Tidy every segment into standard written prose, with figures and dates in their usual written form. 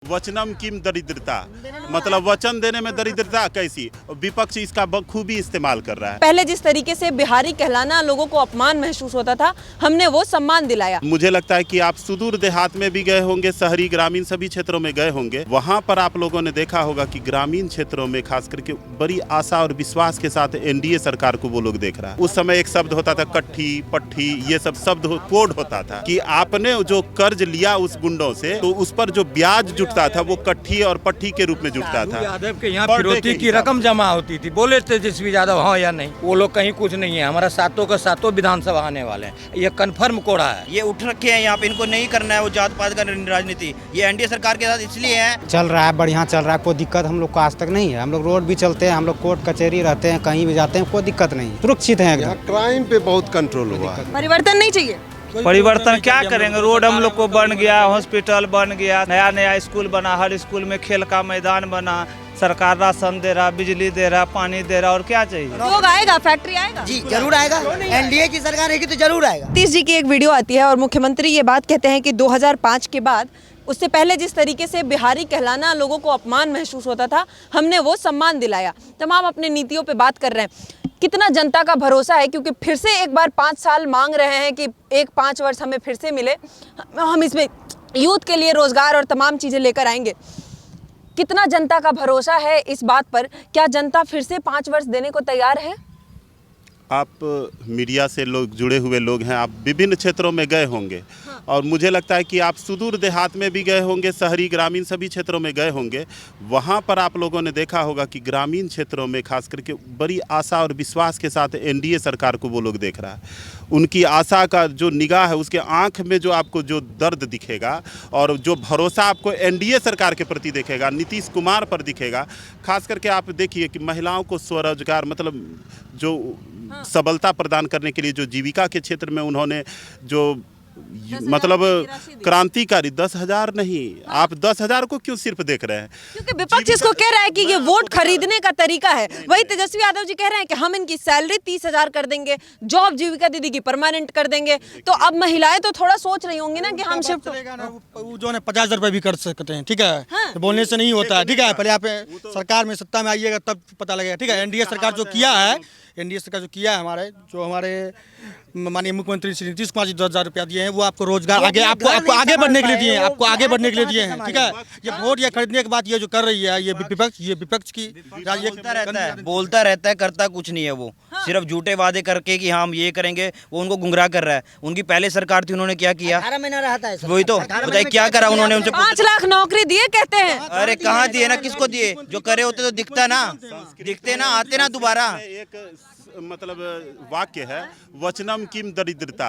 वचनम किम दरिद्रता, मतलब वचन देने में दरिद्रता कैसी, विपक्ष इसका बखूबी इस्तेमाल कर रहा है। पहले जिस तरीके से बिहारी कहलाना लोगों को अपमान महसूस होता था, हमने वो सम्मान दिलाया। मुझे लगता है कि आप सुदूर देहात में भी गए होंगे, शहरी ग्रामीण सभी क्षेत्रों में गए होंगे, वहां पर आप लोगों ने देखा होगा कि ग्रामीण क्षेत्रों में खास करके बड़ी आशा और विश्वास के साथ एनडीए सरकार को वो लोग देख रहा है। उस समय एक शब्द होता था कट्ठी पट्ठी, ये सब शब्द कोड होता था कि आपने जो कर्ज लिया उस गुंडों से, तो उस पर जो ब्याज जुटता था वो कट्ठी और पट्टी के रूप में जुटता था। यादव के यहाँ फिरौती की रकम जमा होती थी, बोले तेजस्वी यादव हाँ या नहीं, वो लोग कहीं कुछ नहीं है। हमारा सातों का सातों विधानसभा आने वाले हैं, ये कन्फर्म कोड़ा है। ये उठ रखे हैं यहाँ पे, इनको नहीं करना है वो जात पात का राजनीति। ये एनडीए सरकार के साथ इसलिए है। चल रहा है, बढ़िया चल रहा है, कोई दिक्कत हम लोग को आज तक नहीं है। हम लोग रोड भी चलते हैं, हम लोग कोर्ट कचहरी रहते हैं, कहीं भी जाते हैं, कोई दिक्कत नहीं, सुरक्षित है एकदम। क्राइम पे बहुत कंट्रोल हुआ है। परिवर्तन नहीं चाहिए। परिवर्तन क्या करेंगे? रोड हम लोग को बन गया, हॉस्पिटल बन गया, नया नया स्कूल बना, हर स्कूल में खेल का मैदान बना, सरकार राशन दे रहा, बिजली दे रहा, पानी दे रहा, और क्या चाहिए? लोग आएगा, फैक्ट्री आएगा जी जरूर आएगा। एनडीए की सरकार रहेगी तो जरूर आएगा। नीतीश जी की एक वीडियो आती है और मुख्यमंत्री ये बात कहते हैं कि 2005 के बाद, उससे पहले जिस तरीके से बिहारी कहलाना लोगों को अपमान महसूस होता था, हमने वो सम्मान दिलाया। तमाम अपने नीतियों पे बात कर रहे हैं। कितना जनता का भरोसा है, क्योंकि फिर से एक बार 5 साल मांग रहे हैं कि एक 5 वर्ष हमें फिर से मिले, हम इसमें यूथ के लिए रोजगार और तमाम चीज़ें लेकर आएंगे। कितना जनता का भरोसा है इस बात पर? क्या जनता फिर से 5 वर्ष देने को तैयार है? आप मीडिया से लोग जुड़े हुए लोग हैं, आप विभिन्न क्षेत्रों में गए होंगे, और मुझे लगता है कि आप सुदूर देहात में भी गए होंगे, शहरी ग्रामीण सभी क्षेत्रों में गए होंगे, वहाँ पर आप लोगों ने देखा होगा कि ग्रामीण क्षेत्रों में खास करके बड़ी आशा और विश्वास के साथ एनडीए सरकार को वो लोग देख रहा है। उनकी आशा का जो निगाह है, उसके आंख में जो आपको जो दर्द दिखेगा और जो भरोसा आपको एनडीए सरकार के प्रति दिखेगा, नीतीश कुमार पर दिखेगा। खास करके आप देखिए कि महिलाओं को स्वरोजगार, मतलब जो सबलता प्रदान करने के लिए जो जीविका के क्षेत्र में उन्होंने जो मतलब क्रांतिकारी 10,000 नहीं, आप 10,000 को क्यों सिर्फ देख रहे हैं? क्योंकि विपक्ष इसको कह रहा है कि ये वोट खरीदने का तरीका है। वही तेजस्वी यादव जी कह रहे हैं कि हम इनकी सैलरी 30,000 कर देंगे, जॉब जीविका दीदी की परमानेंट कर देंगे। तो अब महिलाएं तो थोड़ा सोच रही होंगी ना कि हम शिफ्ट वो जो है 50,000 रुपए भी कर सकते हैं, ठीक है। हाँ। तो बोलने से नहीं होता है, ठीक है। पहले आप सरकार में सत्ता में आइएगा तब पता लगेगा, ठीक है। एनडीए सरकार जो किया है, एनडीए सरकार जो किया है, हमारे माननीय मुख्यमंत्री श्री नीतीश कुमार जी 10,000 रुपया दिए हैं, वो आपको रोजगार आगे आपको आगे बढ़ने के लिए दिए हैं, आपको आगे बढ़ने के लिए दिए हैं, ठीक है। ये वोट या खरीदने के बाद ये जो कर रही है, ये विपक्ष की बोलता रहता है, करता कुछ नहीं है। वो सिर्फ झूठे वादे करके कि हम ये करेंगे, वो उनको गुमराह कर रहा है। उनकी पहले सरकार थी, उन्होंने क्या किया? 18 महीना रहता है, वही तो बताइए क्या करा उन्होंने? उनसे 5 लाख नौकरी दिए कहते हैं। अरे कहाँ दिए ना, किसको दिए? जो करे होते तो दिखता ना, दिखते ना, आते ना दोबारा। एक मतलब वाक्य है, वचनम किम दरिद्रता,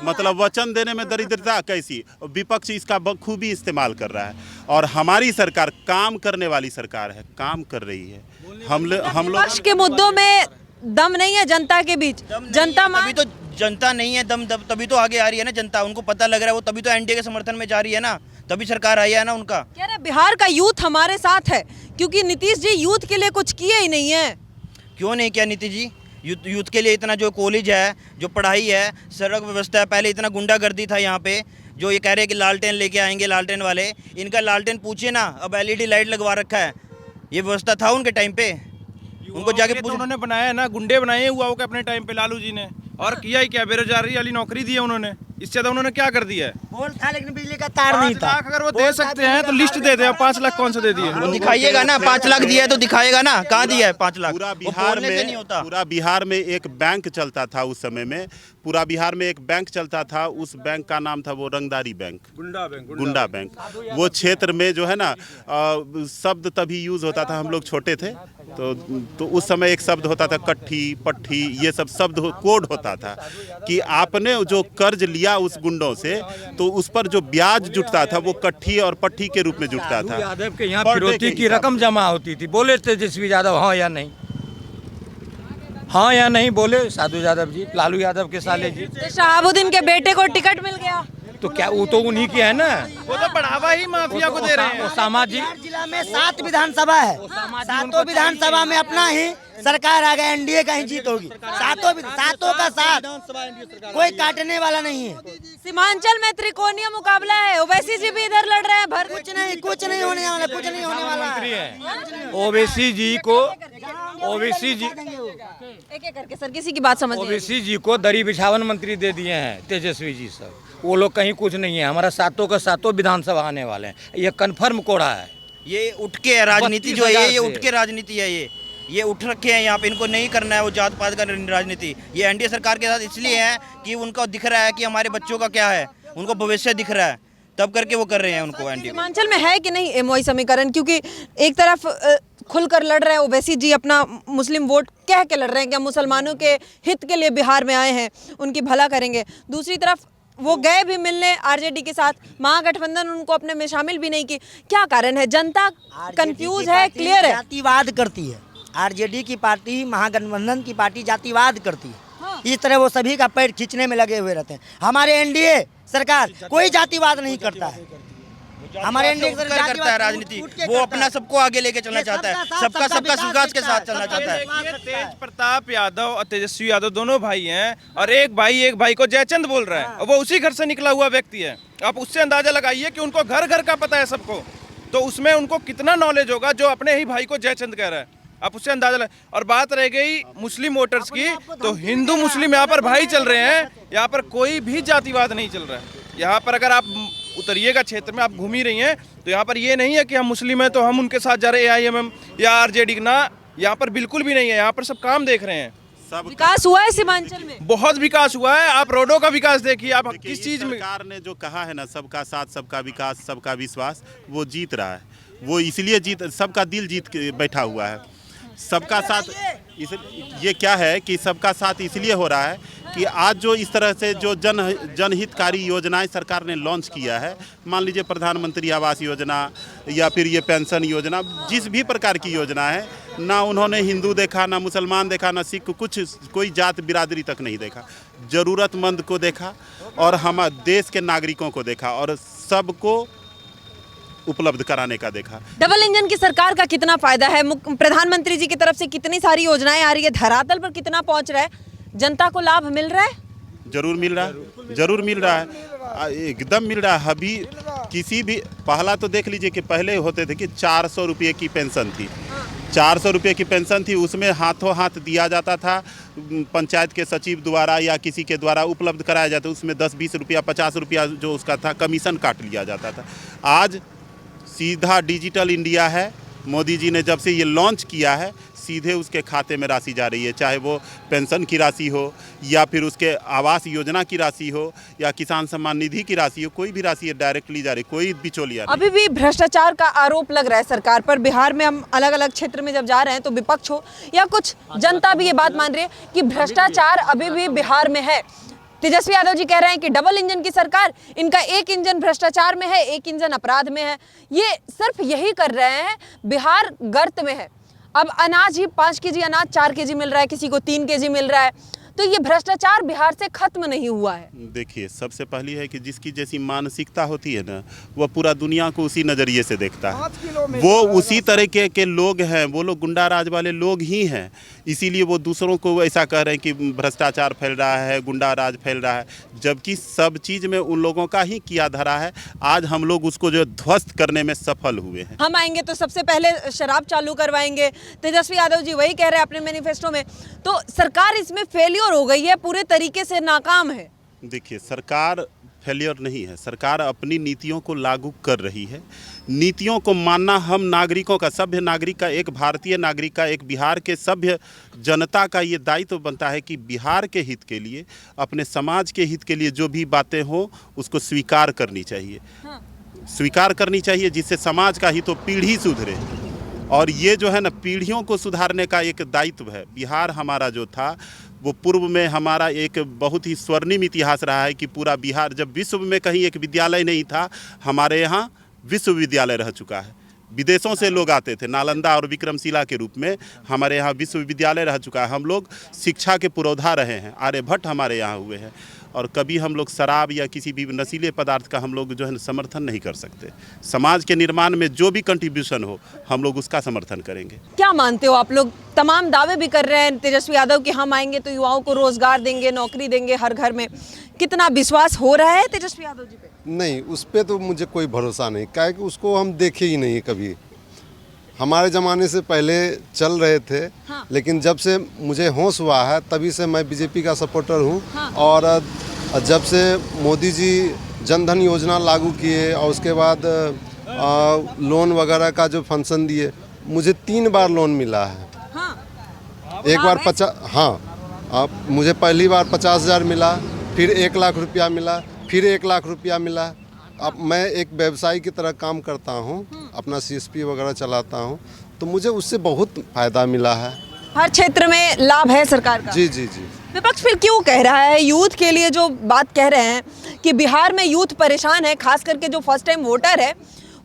मतलब वचन देने में दरिद्रता कैसी, विपक्ष इसका बखूबी इस्तेमाल कर रहा है। और हमारी सरकार काम करने वाली सरकार है, काम कर रही है। हम लोग के मुद्दों में दम नहीं है जनता के बीच, जनता तभी तो जनता नहीं है दम, तभी तो आगे आ रही है ना जनता। उनको पता लग रहा है, वो तभी तो एनडीए के समर्थन में जा रही है ना, तभी सरकार आई है ना उनका। कह रहे बिहार का यूथ हमारे साथ है, क्योंकि नीतीश जी यूथ के लिए कुछ किए ही नहीं है। क्यों नहीं किया नीतीश जी? यूथ के लिए इतना जो कॉलेज है, जो पढ़ाई है, सड़क व्यवस्था है। पहले इतना गुंडागर्दी था यहाँ पे, जो ये कह रहे हैं कि लालटेन लेके आएंगे, लालटेन वाले, इनका लालटेन पूछिए ना, अब एलईडी लाइट लगवा रखा है। ये व्यवस्था था उनके टाइम पे, उनको जाके तो उन्होंने बनाया ना, गुंडे बनाए हुआ के अपने टाइम पे लालू जी ने, और किया ही क्या? बेरोजगारी वाली नौकरी दी है उन्होंने, इससे ज्यादा उन्होंने क्या कर दिया है? बोल था लेकिन बिजली का तार नहीं था। 5 लाख अगर वो दे सकते हैं तो लिस्ट दे दे। 5 लाख कौन सा दे दिए? दिखाइएगा ना, 5 लाख दिया है तो दिखाएगा ना, कहाँ दिया है 5 लाख? पूरा बिहार में एक बैंक चलता था उस समय में, पूरा बिहार में एक बैंक चलता था। उस बैंक का नाम था वो रंगदारी बैंक, गुंडा बैंक। वो क्षेत्र में जो है ना, शब्द तभी यूज होता था, हम लोग छोटे थे तो उस समय एक शब्द होता था कट्ठी पट्ठी, ये सब शब्द कोड होता था कि आपने जो कर्ज लिया उस गुंडों से, तो उस पर जो ब्याज जुटता था वो कट्ठी और पट्ठी के रूप में जुटता था। यादव के यहाँ फिरौती की रकम जमा होती थी, बोले तेजस्वी यादव हाँ या नहीं, हाँ या नहीं बोले साधु यादव जी, लालू यादव के साले जी। शहाबुद्दीन के बेटे को टिकट मिल गया, तो क्या वो तो उन्हीं की है ना। वो तो बढ़ावा ही माफिया को दे रहे हैं। सामाजिक जिला में 7 विधानसभा है, 7 विधानसभा में अपना ही सरकार आ गया, एनडीए का ही जीत होगी। सातों का साथ, कोई काटने वाला नहीं है। सीमांचल में त्रिकोणीय मुकाबला है, ओवैसी जी भी इधर लड़ रहे हैं भर। कुछ नहीं होने वाला, कुछ नहीं होने वाला। ओवैसी जी को एक एक करके सर, किसी की बात समझ नहीं। ओवैसी जी को दरी बिछावन मंत्री दे दिए हैं तेजस्वी जी सब। वो लोग कहीं कुछ नहीं है। हमारा 7 का 7 विधानसभा आने वाले हैं, ये कन्फर्म कोड़ा है। ये उठ के राजनीति जो है, ये उठ के राजनीति है। ये उठ रखे हैं यहाँ पे, इनको नहीं करना है वो जात पात का राजनीति। ये एनडीए सरकार के साथ इसलिए है कि उनको दिख रहा है कि हमारे बच्चों का क्या है, उनको भविष्य दिख रहा है, तब करके वो कर रहे हैं उनको। एनडीए सीमांचल में है कि नहीं एमओआई समीकरण? क्योंकि एक तरफ खुलकर लड़ रहे हैं ओवैसी जी, अपना मुस्लिम वोट कह के लड़ रहे हैं कि हम मुसलमानों के हित के लिए बिहार में आए हैं, उनकी भला करेंगे। दूसरी तरफ वो गए भी मिलने आरजेडी के साथ, महागठबंधन उनको अपने में शामिल भी नहीं की। क्या कारण है? जनता कंफ्यूज है, क्लियर है। जातिवाद करती है आरजेडी की पार्टी, महागठबंधन की पार्टी जातिवाद करती है। इस तरह वो सभी का पैर खींचने में लगे हुए रहते हैं। हमारे एनडीए सरकार कोई जातिवाद नहीं करता है। हमारे एनडीए करता है राजनीति, वो अपना सबको आगे लेके चलना चाहता है, सबका विकास के साथ चलना चाहता है। तेज प्रताप यादव और तेजस्वी यादव दोनों भाई हैं, और एक भाई को जयचंद बोल रहा है, और वो उसी घर से निकला हुआ व्यक्ति है। आप उससे अंदाजा लगाइए कि उनको घर घर का पता है सबको, तो उसमें उनको कितना नॉलेज होगा जो अपने ही भाई को जयचंद कह रहा है। आप उससे अंदाजा और बात रह गई मुस्लिम वोटर्स की, तो हिंदू मुस्लिम यहाँ पर भाई चल रहे हैं। यहाँ पर कोई भी जातिवाद नहीं चल रहा है। यहाँ पर अगर आप उतरिएगा क्षेत्र में, आप घूम ही रही हैं, तो यहाँ पर ये नहीं है कि हम मुस्लिम हैं तो हम उनके साथ जा रहे हैं AIMM या आरजेडी ना, यहाँ पर बिल्कुल भी नहीं है। यहाँ पर सब काम देख रहे हैं। सब विकास हुआ है सीमांचल में, बहुत विकास हुआ है। आप रोडों का विकास देखिए, आप किस चीज में। सरकार ने जो कहा है ना, सबका साथ, सबका विकास, सबका विश्वास, वो जीत रहा है। वो इसलिए सबका दिल जीत के बैठा हुआ है। सबका साथ ये क्या है कि सबका साथ इसलिए हो रहा है कि आज जो इस तरह से जो जनहितकारी योजनाएं सरकार ने लॉन्च किया है, मान लीजिए प्रधानमंत्री आवास योजना या फिर ये पेंशन योजना, जिस भी प्रकार की योजना है, ना उन्होंने हिंदू देखा, ना मुसलमान देखा, ना सिख, कोई जात बिरादरी तक नहीं देखा। ज़रूरतमंद को देखा और हम देश के नागरिकों को देखा और सबको उपलब्ध कराने का देखा। डबल इंजन की सरकार का कितना फायदा है? प्रधानमंत्री जी की तरफ से कितनी सारी योजनाएं आ रही है, धरातल पर कितना पहुंच रहा है, जनता को लाभ मिल रहा है? जरूर मिल रहा है, जरूर मिल रहा है, एकदम मिल रहा है। अभी किसी भी, पहला तो देख लीजिए कि पहले होते थे कि 400 रुपये की पेंशन थी, 400 रुपये की पेंशन थी, उसमें हाथों हाथ दिया जाता था, पंचायत के सचिव द्वारा या किसी के द्वारा उपलब्ध कराया जाता, उसमें 10-20 रुपया 50 रुपया जो उसका था कमीशन काट लिया जाता था। आज सीधा डिजिटल इंडिया है। मोदी जी ने जब से ये लॉन्च किया है, सीधे उसके खाते में राशि जा रही है, चाहे वो पेंशन की राशि हो या फिर उसके आवास योजना की राशि हो या किसान सम्मान निधि की राशि हो, कोई भी राशि डायरेक्टली जा रही, कोई बिचौलिया नहीं। अभी भी भ्रष्टाचार का आरोप लग रहा है सरकार पर। बिहार में हम अलग अलग क्षेत्र में जब जा रहे हैं तो विपक्ष हो या कुछ जनता भी ये बात मान रही है कि भ्रष्टाचार अभी भी बिहार में है। तेजस्वी यादव जी कह रहे हैं कि डबल इंजन की सरकार, इनका एक इंजन भ्रष्टाचार में है, एक इंजन अपराध में है। ये सिर्फ यही कर रहे हैं, बिहार गर्त में है। अब अनाज ही 5 केजी अनाज 4 केजी मिल रहा है, किसी को 3 केजी मिल रहा है, तो ये भ्रष्टाचार बिहार से खत्म नहीं हुआ है। देखिए, सबसे पहली है कि जिसकी जैसी मानसिकता होती है ना, वह पूरा दुनिया को उसी नज़रिए से देखता है। वो उसी तरह के लोग हैं, वो लोग गुंडा राज वाले लोग ही हैं, इसीलिए वो दूसरों को ऐसा कह रहे हैं कि भ्रष्टाचार फैल रहा है, गुंडा राज फैल रहा है, जबकि सब चीज़ में उन लोगों का ही किया धरा है। आज हम लोग उसको जो ध्वस्त करने में सफल हुए हैं। हम आएंगे तो सबसे पहले शराब चालू करवाएंगे, तेजस्वी यादव जी वही कह रहे हैं अपने मैनिफेस्टो में। तो सरकार इसमें फेलियर हो गई है, पूरे तरीके से नाकाम है। देखिए, सरकार फेलियर नहीं है, सरकार अपनी नीतियों को लागू कर रही है। नीतियों को मानना हम नागरिकों का, सभ्य नागरिक का, एक भारतीय नागरिक का, एक बिहार के सभ्य जनता का ये दायित्व बनता है कि बिहार के हित के लिए, अपने समाज के हित के लिए जो भी बातें हों उसको स्वीकार करनी चाहिए। स्वीकार करनी चाहिए, जिससे समाज का हित हो, पीढ़ी सुधरे। और ये जो है ना, पीढ़ियों को सुधारने का एक दायित्व है। बिहार हमारा जो था वो पूर्व में हमारा एक बहुत ही स्वर्णिम इतिहास रहा है कि पूरा बिहार, जब विश्व में कहीं एक विद्यालय नहीं था, हमारे यहाँ विश्वविद्यालय रह चुका है। विदेशों से लोग आते थे, नालंदा और विक्रमशिला के रूप में हमारे यहाँ विश्वविद्यालय रह चुका है। हम लोग शिक्षा के पुरोधा रहे हैं, आर्यभट्ट हमारे यहाँ हुए हैं। और कभी हम लोग शराब या किसी भी नशीले पदार्थ का हम लोग जो है समर्थन नहीं कर सकते। समाज के निर्माण में जो भी कंट्रीब्यूशन हो हम लोग उसका समर्थन करेंगे। क्या मानते हो आप लोग? तमाम दावे भी कर रहे हैं तेजस्वी यादव कि हम आएंगे तो युवाओं को रोजगार देंगे, नौकरी देंगे हर घर में। कितना विश्वास हो रहा है तेजस्वी यादव जी पे? नहीं, उस पर तो मुझे कोई भरोसा नहीं, क्या कि उसको हम देखे ही नहीं कभी। हमारे ज़माने से पहले चल रहे थे, हाँ। लेकिन जब से मुझे होश हुआ है तभी से मैं बीजेपी का सपोर्टर हूँ, हाँ। और जब से मोदी जी जनधन योजना लागू किए और उसके बाद लोन वगैरह का जो फंक्शन दिए, मुझे 3 बार लोन मिला है। हाँ। एक बार 50, हाँ, मुझे पहली बार 50,000 मिला, फिर 1 लाख रुपया मिला, फिर 1 लाख रुपया मिला। अब मैं एक व्यवसायी की तरह काम करता हूँ, अपना CSP वगैरह चलाता हूँ, तो मुझे उससे बहुत फायदा मिला है। हर क्षेत्र में लाभ है सरकार का। जी जी जी। विपक्ष फिर क्यों कह रहा है, यूथ के लिए जो बात कह रहे हैं कि बिहार में यूथ परेशान है, खास करके जो फर्स्ट टाइम वोटर है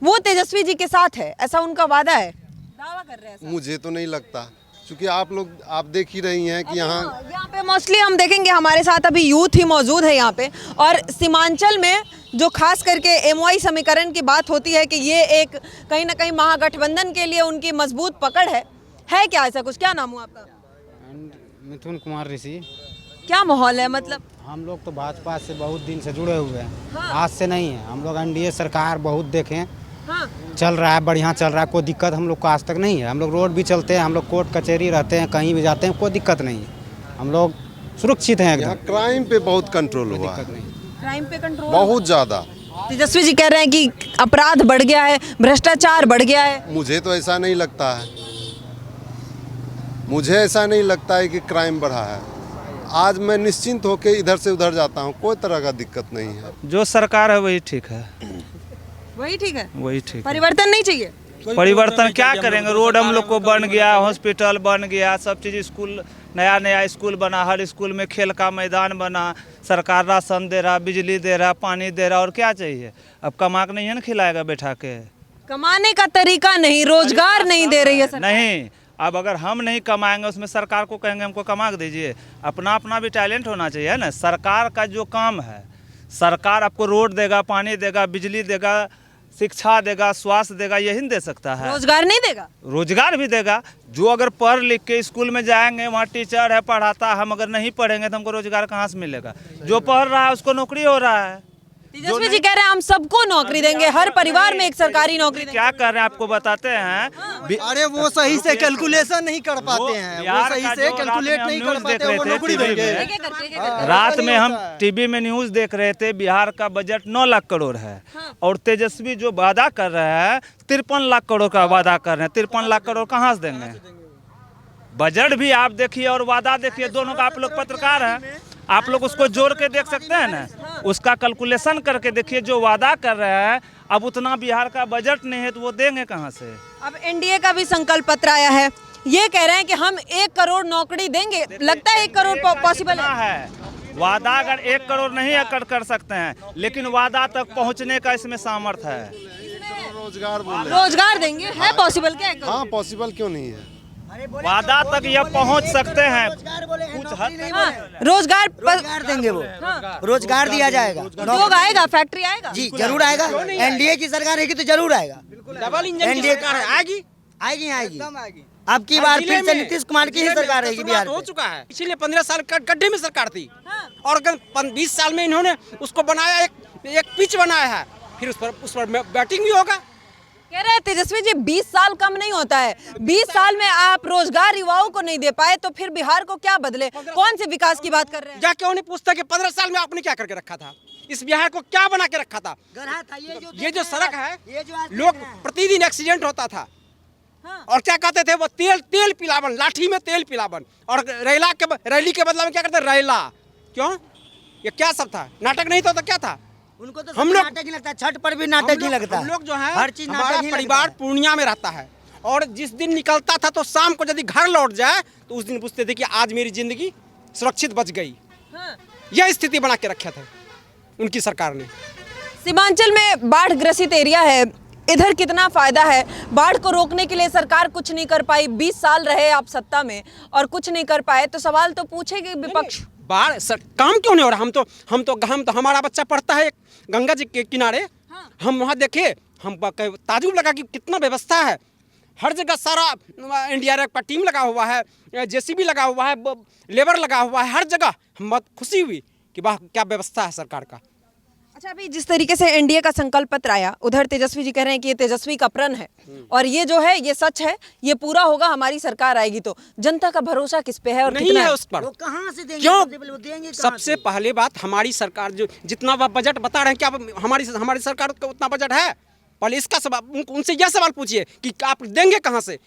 वो तेजस्वी जी के साथ है, ऐसा उनका वादा है, दावा कर रहे हैं? मुझे तो नहीं लगता, क्योंकि आप देख ही रही हैं कि यहाँ पे मोस्टली हम देखेंगे हमारे साथ अभी यूथ ही मौजूद है यहाँ पे। और सीमांचल में जो खास करके MOI समीकरण की बात होती है कि ये एक कहीं ना कहीं महागठबंधन के लिए उनकी मजबूत पकड़ है क्या ऐसा कुछ? क्या नाम हुआ आपका? मिथुन कुमार ऋषि। क्या माहौल है? मतलब हम लोग तो भाजपा से बहुत दिन से जुड़े हुए हैं, हाँ। आज से नहीं है। हम लोग NDA सरकार बहुत देखे हैं, हाँ। चल रहा है, बढ़िया चल रहा है, कोई दिक्कत हम लोग को आज तक नहीं है। हम लोग रोड भी चलते हैं, हम लोग कोर्ट कचहरी रहते हैं, कहीं भी जाते हैं, कोई दिक्कत नहीं है। हम लोग सुरक्षित हैं एकदम। क्राइम पे बहुत कंट्रोल हुआ है, क्राइम पे कंट्रोल बहुत ज़्यादा। तेजस्वी जी कह रहे हैं कि अपराध बढ़ गया है, भ्रष्टाचार बढ़ गया है। मुझे तो ऐसा नहीं लगता है, मुझे ऐसा नहीं लगता है कि क्राइम बढ़ा है। आज मैं निश्चिंत होकर इधर से उधर जाता हूँ, कोई तरह का दिक्कत नहीं है। जो सरकार है वही ठीक है, वही ठीक है, वही ठीक। परिवर्तन नहीं चाहिए। परिवर्तन क्या करेंगे? रोड हम लोग को बन गया, हॉस्पिटल बन गया, सब चीज़, स्कूल नया स्कूल बना, हर स्कूल में खेल का मैदान बना, सरकार राशन दे रहा, बिजली दे रहा, पानी दे रहा, और क्या चाहिए? अब कमा के नहीं है ना खिलाएगा बैठा के। कमाने का तरीका नहीं, रोजगार नहीं दे रही है सरकार। नहीं, अब अगर हम नहीं कमाएंगे उसमें सरकार को कहेंगे हमको कमा के दीजिए। अपना भी टैलेंट होना चाहिए ना। सरकार का जो काम है, सरकार आपको रोड देगा, पानी देगा, बिजली देगा, शिक्षा देगा, स्वास्थ्य देगा, यही नहीं दे सकता है। रोजगार नहीं देगा? रोजगार भी देगा। जो अगर पढ़ लिख के स्कूल में जाएंगे, वहाँ टीचर है पढ़ाता, हम अगर नहीं पढ़ेंगे तो हमको रोजगार कहाँ से मिलेगा? जो पढ़ रहा है उसको नौकरी हो रहा है। तेजस्वी जी कह रहे हैं हम सबको नौकरी देंगे, हर परिवार में एक सरकारी नौकरी देंगे। क्या कर रहे हैं आपको बताते हैं। अरे वो सही से कैलकुलेशन नहीं कर पाते हैं, वो सही से कैलकुलेट नहीं कर पाते, वो नौकरी देंगे। रात में हम टीवी में न्यूज़ देख रहे थे, बिहार का बजट 9 लाख करोड़ है, और तेजस्वी जो वादा कर रहे हैं 53 लाख करोड़ का वादा कर रहे हैं। 53 लाख करोड़ कहाँ से देंगे? बजट भी आप देखिए और वादा देखिए, दोनों का। आप लोग पत्रकार हैं, आप लोग उसको जोड़ के देख सकते हैं ना, उसका कैलकुलेशन करके देखिए। जो वादा कर रहे हैं, अब उतना बिहार का बजट नहीं है तो वो देंगे कहाँ से? अब NDA का भी संकल्प पत्र आया है, ये कह रहे हैं कि हम 1 करोड़ नौकरी देंगे। लगता है 1 करोड़ पॉसिबल है? वादा अगर 1 करोड़ नहीं कर सकते हैं, लेकिन वादा तक पहुँचने का इसमें सामर्थ्य है। रोजगार देंगे, है पॉसिबल क्या? हाँ, पॉसिबल क्यों नहीं है? वादा तक यह पहुंच सकते हैं कुछ हद तक। रोजगार देंगे, वो रोजगार दिया जाएगा, उद्योग आएगा, फैक्ट्री आएगा। जी जरूर आएगा। NDA की सरकार रहेगी तो जरूर आएगा। डबल इंजन की सरकार आएगी। अब की बार फिर से नीतीश कुमार की ही सरकार रहेगी बिहार हो चुका है। पिछले 15 साल गड्ढे में सरकार थी, और 20 साल में इन्होंने उसको बनाया, एक पिच बनाया है, फिर उस पर बैटिंग भी होगा। कह रहे हैं तेजस्वी जी 20 साल कम नहीं होता है। 20 साल में आप रोजगार युवाओं को नहीं दे पाए तो फिर बिहार को क्या बदले? कौन से विकास की बात कर रहे हैं? जाके उन्हें पूछता कि 15 साल में आपने क्या करके रखा था, इस बिहार को क्या बना के रखा था? ये जो सड़क है, लोग प्रतिदिन एक्सीडेंट होता था, और क्या कहते थे वो तेल पिलावन, लाठी में तेल पिलावन, और रैली के बदला में क्या करते? रैला। क्यों? ये क्या सब था? नाटक नहीं था तो क्या था? उनको तो हम लोग नाटक ही लगता है, छठ पर भी नाटक ही लगता है। हम लोग जो है, हर चीज हमारा परिवार पूर्णिया में रहता है, और जिस दिन निकलता था तो शाम को यदि घर लौट जाए तो उस दिन पूछते थे कि आज मेरी जिंदगी सुरक्षित बच गई। यह स्थिति बना के रखा था उनकी सरकार ने। सीमांचल में बाढ़ ग्रसित एरिया है, इधर कितना फायदा है? बाढ़ को रोकने के लिए सरकार कुछ नहीं कर पाई। 20 साल रहे आप सत्ता में और कुछ नहीं कर पाए, तो सवाल तो पूछेगी विपक्ष। बाढ़ काम क्यों नहीं हो रहा? हम तो हमारा बच्चा पढ़ता है गंगा जी के किनारे। हम वहाँ देखे, हम ताजुब लगा कि कितना व्यवस्था है। हर जगह सारा एनडीआरएफ का टीम लगा हुआ है, जेसीबी लगा हुआ है, लेबर लगा हुआ है, हर जगह। हम बहुत खुशी हुई कि वाह क्या व्यवस्था है सरकार का। अच्छा, अभी जिस तरीके से एनडीए का संकल्प पत्र आया, उधर तेजस्वी जी कह रहे हैं कि ये तेजस्वी का प्रण है और ये जो है ये सच है, ये पूरा होगा हमारी सरकार आएगी तो। जनता का भरोसा किस पे है और नहीं कितना है उस पर? वो कहाँ से देंगे? क्यों? वो देंगे कहाँ सबसे से? पहले बात, हमारी सरकार जो जितना वह बजट बता रहे हैं, क्या हमारी सरकार का उतना बजट है? पहले इसका सवाल उनसे यह सवाल पूछिए कि आप देंगे कहाँ से?